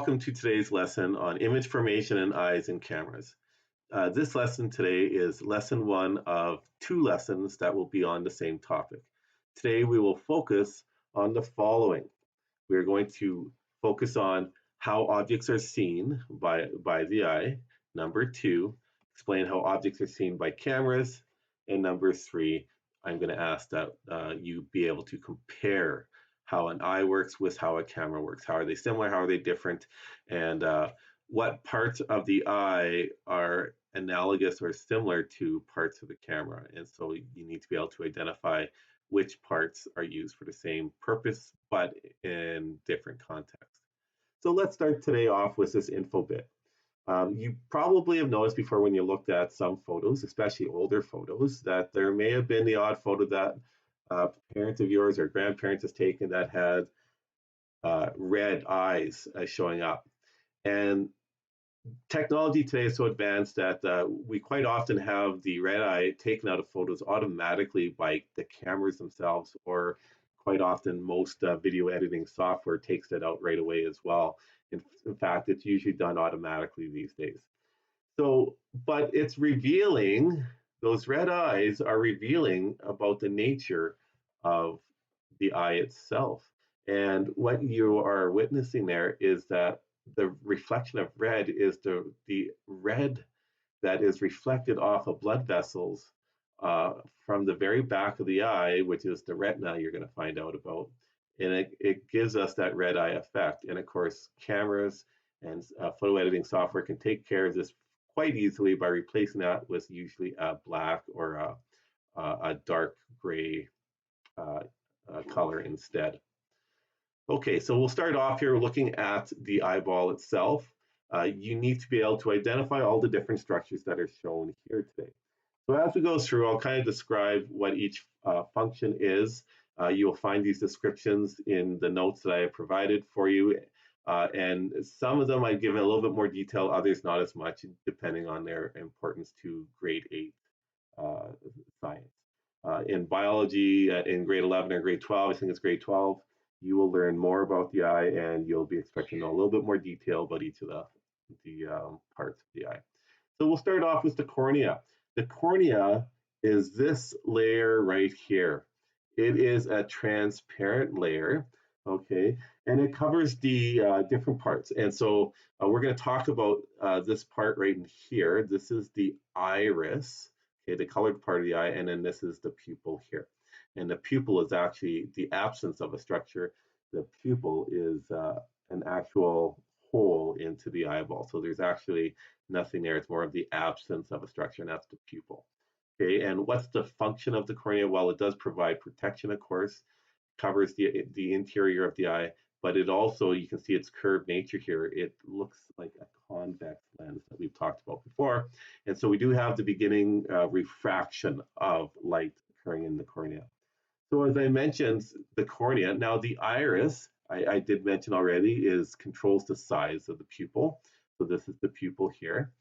welcome to today's lesson on image formation in eyes and cameras. This lesson today is lesson one of two lessons that will be on the same topic. Today we will focus on the following. We're going to focus on how objects are seen by the eye. Number two, explain how objects are seen by cameras. And number three, I'm going to ask that you be able to compare how an eye works with how a camera works. How are they similar? How are they different? And what parts of the eye are analogous or similar to parts of the camera? And so you need to be able to identify which parts are used for the same purpose, but in different contexts. So let's start today off with this info bit. You probably have noticed before when you looked at some photos, especially older photos, that there may have been the odd photo that a parent of yours or grandparents has taken that had red eyes showing up. And technology today is so advanced that we quite often have the red eye taken out of photos automatically by the cameras themselves, or quite often most video editing software takes that out right away as well. In fact, it's usually done automatically these days. So, but it's revealing, those red eyes are revealing about the nature of the eye itself. And what you are witnessing there is that the reflection of red is the red that is reflected off of blood vessels from the very back of the eye, which is the retina you're going to find out about. And it gives us that red eye effect. And of course, cameras and photo editing software can take care of this quite easily by replacing that with usually a black or a dark gray color instead. Okay, so we'll start off here looking at the eyeball itself. You need to be able to identify all the different structures that are shown here today. So as we go through, I'll kind of describe what each function is. You'll find these descriptions in the notes that I have provided for you. And some of them I've given a little bit more detail, others not as much, depending on their importance to grade 8 science. In biology, in grade 11 or grade 12, I think it's grade 12, you will learn more about the eye and you'll be expected to know a little bit more detail about each of the parts of the eye. So we'll start off with the cornea. The cornea is this layer right here. It is a transparent layer, okay, and it covers the different parts. And so we're going to talk about this part right in here. This is the iris, okay, the colored part of the eye, and then this is the pupil here. And the pupil is actually the absence of a structure. The pupil is an actual hole into the eyeball. So there's actually nothing there. It's more of the absence of a structure, and that's the pupil. Okay, and what's the function of the cornea? Well, it does provide protection, of course, covers the interior of the eye, but it also, you can see its curved nature here. It looks like a convex lens that we've talked about before. And so we do have the beginning refraction of light occurring in the cornea. So as I mentioned, the cornea, now the iris, I did mention already, controls the size of the pupil. So this is the pupil here.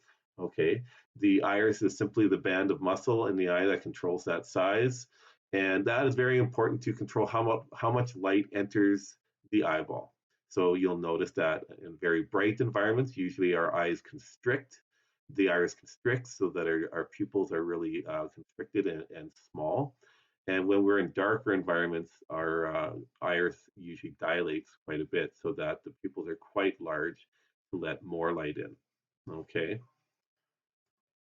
Okay, the iris is simply the band of muscle in the eye that controls that size. And that is very important to control how much light enters the eyeball. So you'll notice that in very bright environments, usually our eyes constrict. The iris constricts so that our pupils are really constricted and small. And when we're in darker environments, our iris usually dilates quite a bit so that the pupils are quite large to let more light in. Okay.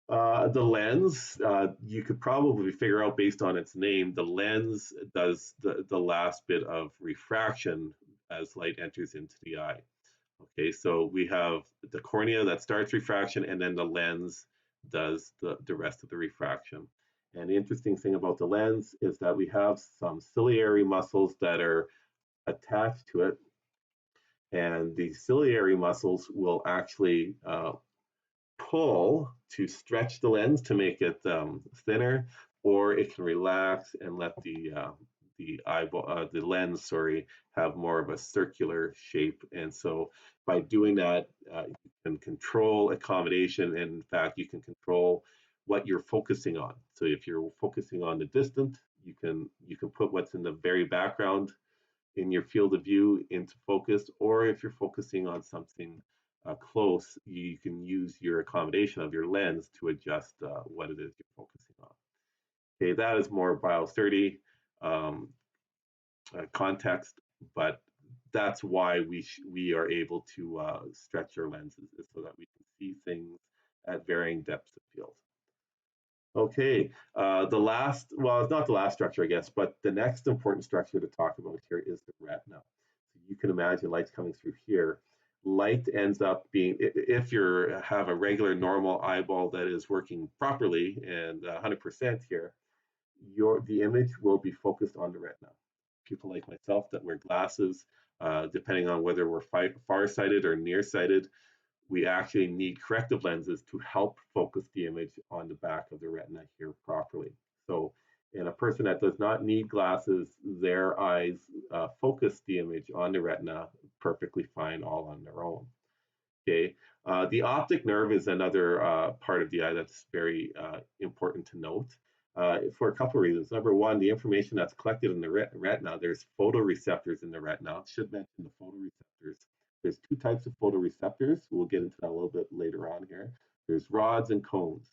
The lens, you could probably figure out based on its name, the lens does the last bit of refraction as light enters into the eye. Okay, so we have the cornea that starts refraction, and then the lens does the rest of the refraction. And the interesting thing about the lens is that we have some ciliary muscles that are attached to it. And the ciliary muscles will actually pull to stretch the lens to make it thinner, or it can relax and let the lens, have more of a circular shape. And so by doing that, you can control accommodation. And in fact, you can control what you're focusing on. So if you're focusing on the distant, you can put what's in the very background in your field of view into focus, or if you're focusing on something close, you can use your accommodation of your lens to adjust what it is you're focusing on. Okay, that is more Bio30 um, context, but that's why we are able to stretch our lenses is so that we can see things at varying depths of field. Okay, the last, well, it's not the last structure, I guess, but the next important structure to talk about here is the retina. So you can imagine light's coming through here. Light ends up being, if you have a regular normal eyeball that is working properly and 100% here, the image will be focused on the retina. People like myself that wear glasses, depending on whether we're farsighted or nearsighted, we actually need corrective lenses to help focus the image on the back of the retina here properly. So in a person that does not need glasses, their eyes focus the image on the retina perfectly fine all on their own. Okay, the optic nerve is another part of the eye that's very important to note for a couple of reasons. Number one, the information that's collected in the retina, there's photoreceptors in the retina. I should mention the photoreceptors. There's two types of photoreceptors. We'll get into that a little bit later on here. There's rods and cones.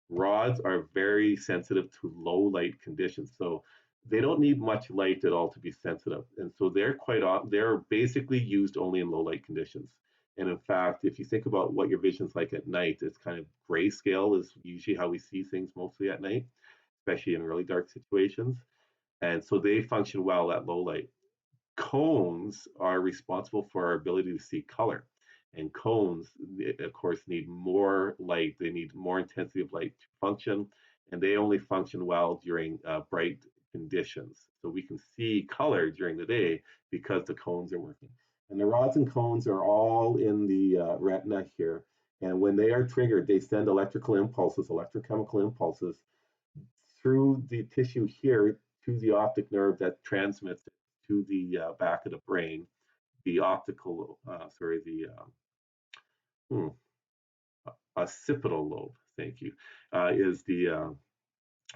Rods are very sensitive to low light conditions. So they don't need much light at all to be sensitive. And so they're basically used only in low light conditions. And in fact, if you think about what your vision's like at night, it's kind of grayscale is usually how we see things mostly at night, especially in really dark situations. And so they function well at low light. Cones are responsible for our ability to see color. And cones, of course, need more light. They need more intensity of light to function. And they only function well during bright conditions. So we can see color during the day because the cones are working. And the rods and cones are all in the retina here. And when they are triggered, they send electrical impulses, electrochemical impulses through the tissue here to the optic nerve that transmits it to the back of the brain. The optical, the hmm, occipital lobe, thank you, is the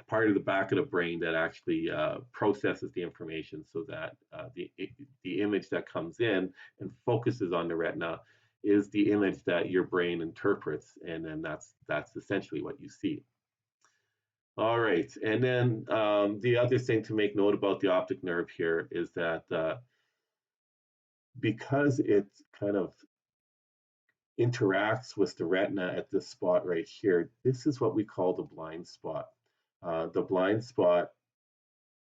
part of the back of the brain that actually processes the information so that the image that comes in and focuses on the retina is the image that your brain interprets, and then that's essentially what you see. All right, and then the other thing to make note about the optic nerve here is that because it kind of interacts with the retina at this spot right here, this is what we call the blind spot. The blind spot,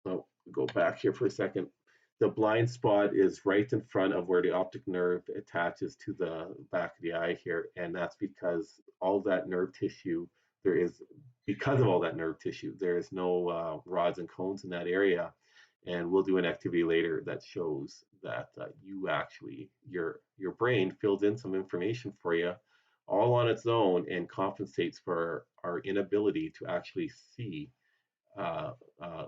oh, go back here for a second. The blind spot is right in front of where the optic nerve attaches to the back of the eye here, and that's because all that nerve tissue, because of all that nerve tissue, there is no rods and cones in that area. And we'll do an activity later that shows that your brain fills in some information for you all on its own and compensates for our inability to actually see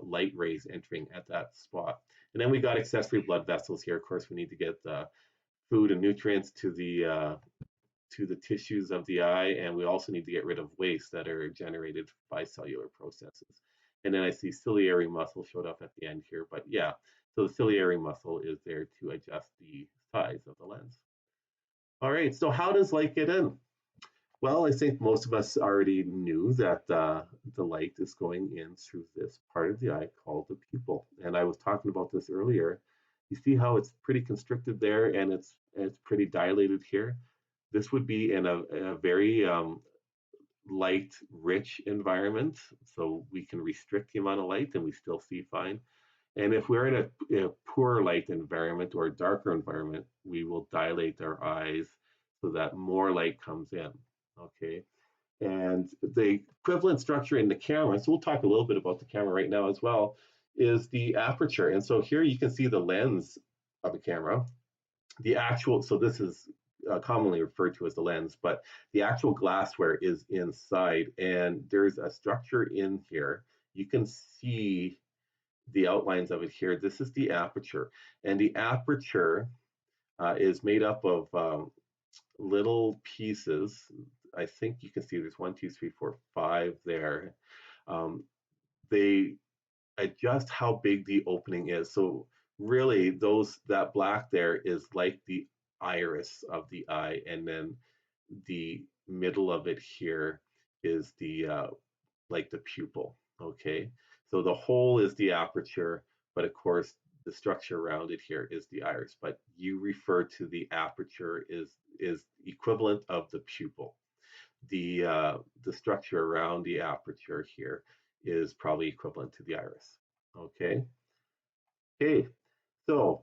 light rays entering at that spot. And then we got accessory blood vessels here. Of course, we need to get food and nutrients to the tissues of the eye, and we also need to get rid of waste that are generated by cellular processes. And then I see ciliary muscle showed up at the end here, but yeah, so the ciliary muscle is there to adjust the size of the lens. All right, so how does light get in? Well, I think most of us already knew that the light is going in through this part of the eye called the pupil. And I was talking about this earlier. You see how it's pretty constricted there and it's pretty dilated here? This would be in a very light rich environment. So we can restrict the amount of light and we still see fine. And if we're in a poor light environment or a darker environment, we will dilate our eyes so that more light comes in. Okay. And the equivalent structure in the camera, so we'll talk a little bit about the camera right now as well, is the aperture. And so here you can see the lens of a camera. So this is commonly referred to as the lens, but the actual glassware is inside. And there's a structure in here. You can see the outlines of it here. This is the aperture. And the aperture is made up of little pieces. I think you can see there's 1, 2, 3, 4, 5 there. They adjust how big the opening is. So really that black there is like the iris of the eye, and then the middle of it here is the like the pupil. Okay, so the whole is the aperture, but of course the structure around it here is the iris. But you refer to the aperture is equivalent of the pupil. The structure around the aperture here is probably equivalent to the iris. Okay. Okay. So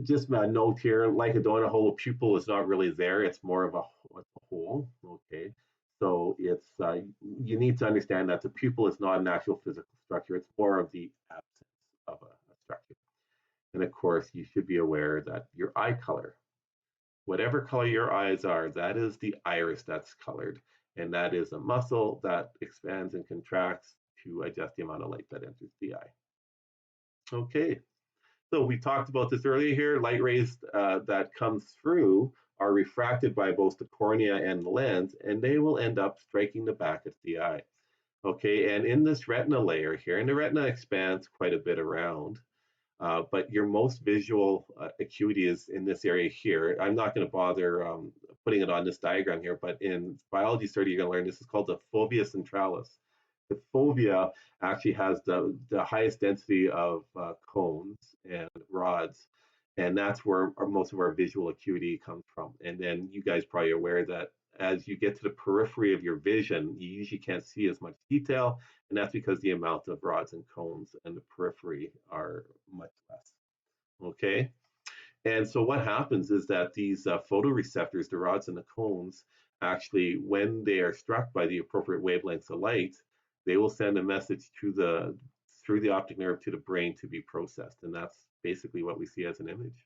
just a note here, like a donut hole, a pupil is not really there. It's more of a hole. Okay. So you need to understand that the pupil is not an actual physical structure. It's more of the absence of a structure. And of course, you should be aware that your eye color, whatever color your eyes are, that is the iris that's colored. And that is a muscle that expands and contracts to adjust the amount of light that enters the eye. Okay. So we talked about this earlier here. Light rays that come through are refracted by both the cornea and the lens, and they will end up striking the back of the eye. Okay, and in this retina layer here, and the retina expands quite a bit around, but your most visual acuity is in this area here. I'm not going to bother putting it on this diagram here, but in biology study, you're going to learn this is called the fovea centralis. The fovea actually has the highest density of cones and rods, and that's where most of our visual acuity comes from. And then you guys probably are aware that as you get to the periphery of your vision, you usually can't see as much detail, and that's because the amount of rods and cones in the periphery are much less. Okay, and so what happens is that these photoreceptors, the rods and the cones, actually, when they are struck by the appropriate wavelengths of light, they will send a message to through the optic nerve to the brain to be processed, and that's basically what we see as an image.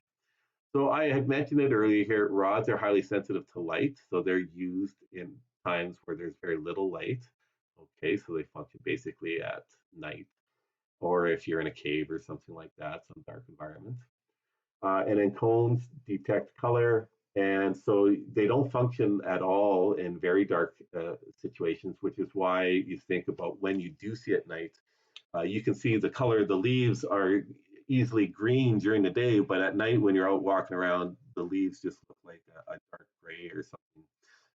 So I had mentioned it earlier here, rods are highly sensitive to light, so they're used in times where there's very little light. Okay, so they function basically at night, or if you're in a cave or something like that, some dark environment. And then cones detect color, and so they don't function at all in very dark situations, which is why you think about when you do see at night, you can see the color of the leaves are easily green during the day, but at night when you're out walking around, the leaves just look like a dark gray or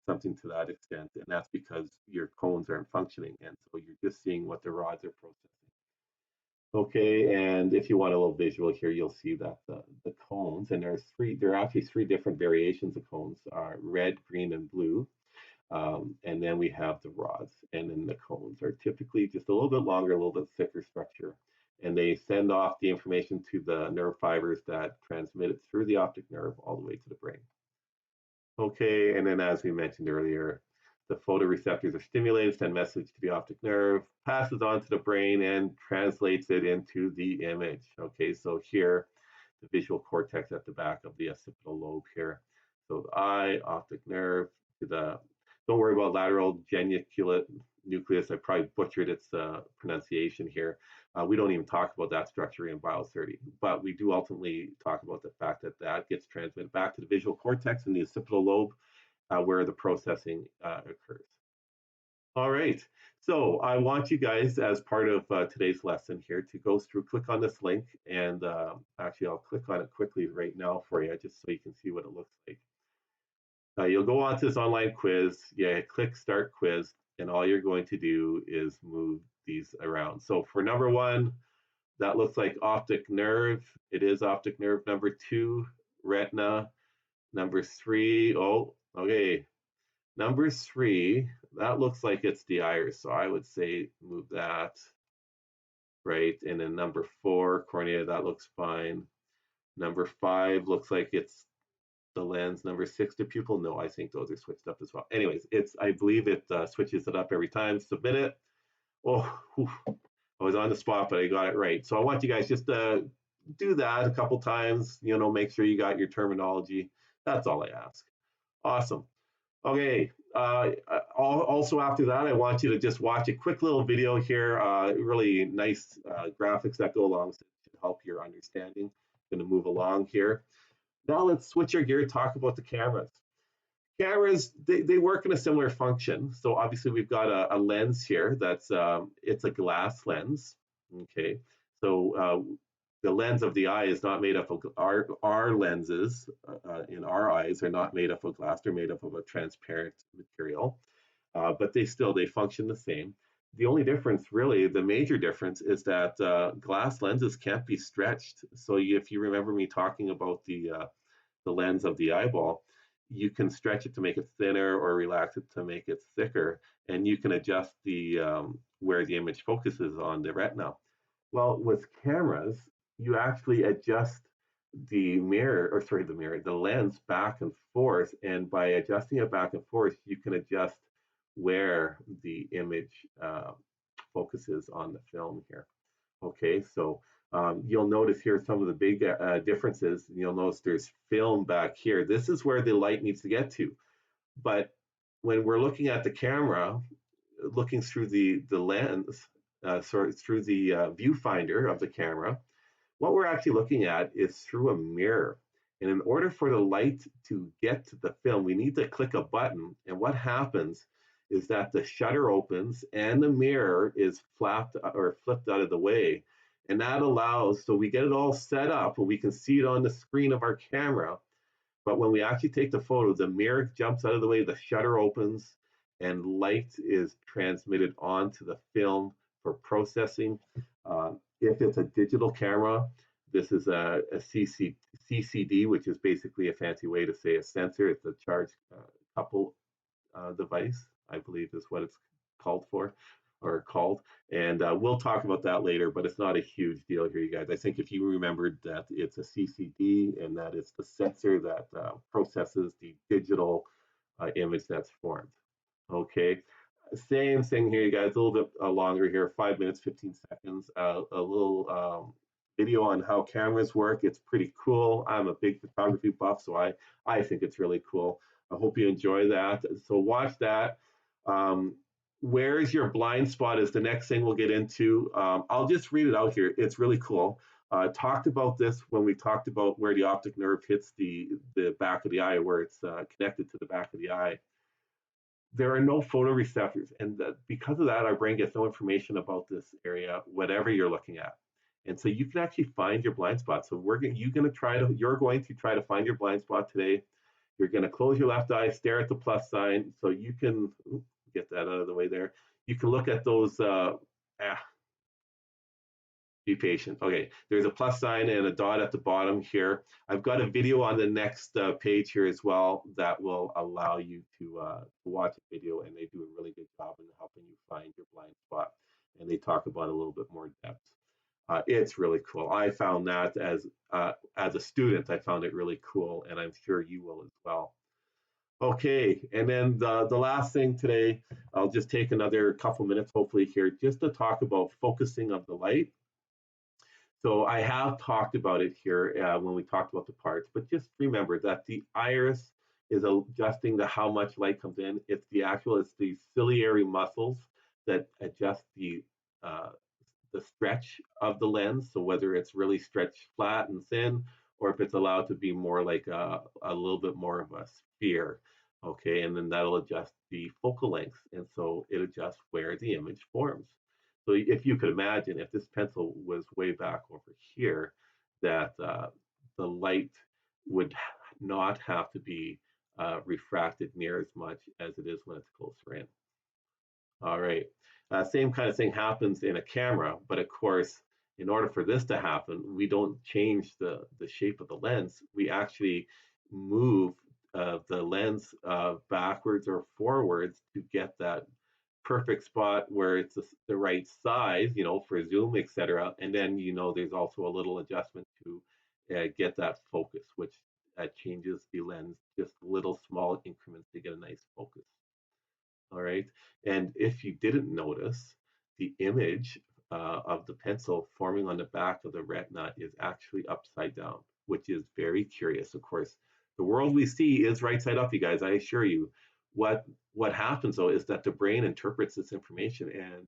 something to that extent. And that's because your cones aren't functioning. And so you're just seeing what the rods are processing. Okay, and if you want a little visual here, you'll see that the cones, and there are actually three different variations of cones, red, green, and blue. And then we have the rods, and then the cones are typically just a little bit longer, a little bit thicker structure. And they send off the information to the nerve fibers that transmit it through the optic nerve all the way to the brain. Okay, and then as we mentioned earlier, the photoreceptors are stimulated, send message to the optic nerve, passes on to the brain, and translates it into the image. Okay, so here, the visual cortex at the back of the occipital lobe here. So the eye, optic nerve, to the, don't worry about lateral geniculate nucleus. I probably butchered its pronunciation here. We don't even talk about that structure in biosurgery, but we do ultimately talk about the fact that that gets transmitted back to the visual cortex in the occipital lobe, where the processing occurs. All right, so I want you guys, as part of today's lesson here, to go through, click on this link, and actually I'll click on it quickly right now for you, just so you can see what it looks like. You'll go on to this online quiz, click start quiz, and all you're going to do is move these around. So for number one, that looks like optic nerve. It is optic nerve. Number two, retina. Number three, oh, okay. Number three, that looks like it's the iris. So I would say move that, right? And then number four, cornea, that looks fine. Number five looks like it's the lens. Number six, the pupil. No, I think those are switched up as well. Anyways, I believe it switches it up every time. Submit it. Oh, whew. I was on the spot, but I got it right. So I want you guys just to do that a couple times, make sure you got your terminology. That's all I ask. Awesome. Okay. Also after that, I want you to just watch a quick little video here. Really nice graphics that go along to help your understanding. Going to move along here. Now let's switch our gear, talk about the cameras. Cameras, they work in a similar function. So obviously we've got a lens here that's, it's a glass lens, okay? So the lens of the eye is not made up of our lenses in our eyes are not made up of glass. They're made up of a transparent material, but they function the same. The only difference, really, the major difference, is that glass lenses can't be stretched. So if you remember me talking about the lens of the eyeball, you can stretch it to make it thinner or relax it to make it thicker, and you can adjust the where the image focuses on the retina. Well, with cameras, you actually adjust the lens back and forth, and by adjusting it back and forth, you can adjust where the image focuses on the film here. Okay, so you'll notice here some of the big differences. You'll notice there's film back here. This is where the light needs to get to. But when we're looking at the camera, looking through the lens, through the viewfinder of the camera, what we're actually looking at is through a mirror. And in order for the light to get to the film, we need to click a button. And what happens is that the shutter opens and the mirror is flapped or flipped out of the way. And that allows, so we get it all set up and we can see it on the screen of our camera. But when we actually take the photo, the mirror jumps out of the way, the shutter opens, and light is transmitted onto the film for processing. If it's a digital camera, this is a CCD, which is basically a fancy way to say a sensor. It's a charge couple device, I believe is what it's called for or called. And we'll talk about that later, but it's not a huge deal here, you guys. I think if you remembered that it's a CCD and that it's the sensor that processes the digital image that's formed. Okay, same thing here, you guys, a little bit longer here, 5 minutes, 15 seconds, a little video on how cameras work. It's pretty cool. I'm a big photography buff, so I think it's really cool. I hope you enjoy that. So watch that. Where is your blind spot is the next thing we'll get into. I'll just read it out here. It's really cool. Talked about this when we talked about where the optic nerve hits the back of the eye, where it's connected to the back of the eye. There are no photoreceptors, and because of that, our brain gets no information about this area, whatever you're looking at. And so you can actually find your blind spot. So you're going to try to find your blind spot today. You're going to close your left eye, stare at the plus sign, so you can get that out of the way there. You can look at those. Be patient. Okay, there's a plus sign and a dot at the bottom here. I've got a video on the next page here as well that will allow you to watch a video, and they do a really good job in helping you find your blind spot. And they talk about a little bit more depth. It's really cool. I found that as a student, I found it really cool, and I'm sure you will as well. Okay, and then the last thing today, I'll just take another couple minutes, hopefully here, just to talk about focusing of the light. So I have talked about it here when we talked about the parts, but just remember that the iris is adjusting to how much light comes in. It's the ciliary muscles that adjust uh, the stretch of the lens. So whether it's really stretched flat and thin, or if it's allowed to be more like a little bit more of a sphere. Okay, and then that'll adjust the focal length, and so it adjusts where the image forms. So if you could imagine, if this pencil was way back over here, that the light would not have to be refracted near as much as it is when it's closer in. All right. Same kind of thing happens in a camera, but of course, in order for this to happen, we don't change the shape of the lens. We actually move the lens backwards or forwards to get that perfect spot where it's the right size, for zoom, etc. And then, there's also a little adjustment to get that focus, which changes the lens just little small increments to get a nice focus. All right. And if you didn't notice, the image of the pencil forming on the back of the retina is actually upside down, which is very curious. Of course, the world we see is right side up, you guys, I assure you. What happens though is that the brain interprets this information, and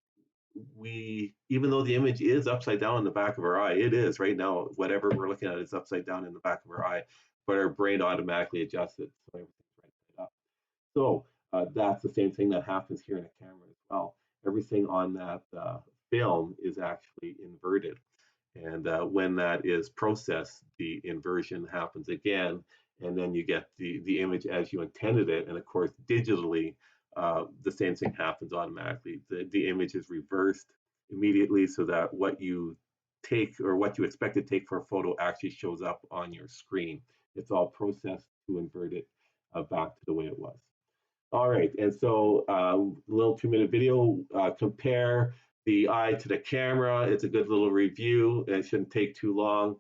even though the image is upside down in the back of our eye, it is right now, whatever we're looking at is upside down in the back of our eye, but our brain automatically adjusts it so everything's right side up. So that's the same thing that happens here in a camera as well. Everything on that film is actually inverted. And when that is processed, the inversion happens again, and then you get the image as you intended it. And of course, digitally, the same thing happens automatically. The image is reversed immediately so that what you take or what you expect to take for a photo actually shows up on your screen. It's all processed to invert it back to the way it was. All right, and so little 2-minute video, compare the eye to the camera. It's a good little review. It shouldn't take too long.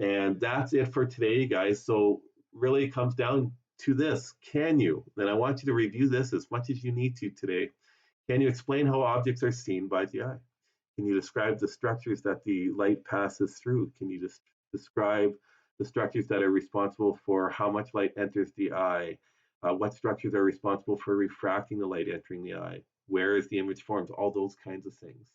And that's it for today, guys. So really it comes down to this. Can you, and I want you to review this as much as you need to today. Can you explain how objects are seen by the eye? Can you describe the structures that the light passes through? Can you just describe the structures that are responsible for how much light enters the eye? What structures are responsible for refracting the light entering the eye? Where is the image formed? All those kinds of things.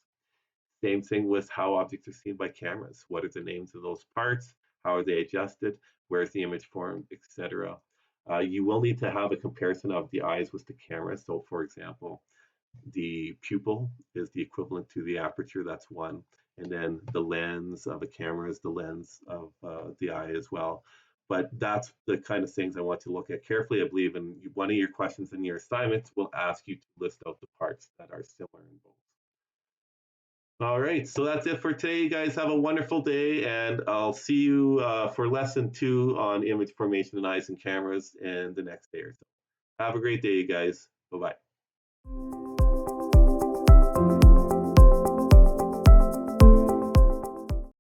Same thing with how objects are seen by cameras. What are the names of those parts? How are they adjusted? Where is the image formed, etc. You will need to have a comparison of the eyes with the camera. So for example, the pupil is the equivalent to the aperture, that's one. And then the lens of a camera is the lens of the eye as well. But that's the kind of things I want to look at carefully. I believe in one of your questions in your assignments will ask you to list out the parts that are similar in both. All right, so that's it for today. You guys have a wonderful day, and I'll see you for lesson 2 on image formation and eyes and cameras in the next day or so. Have a great day, you guys. Bye bye.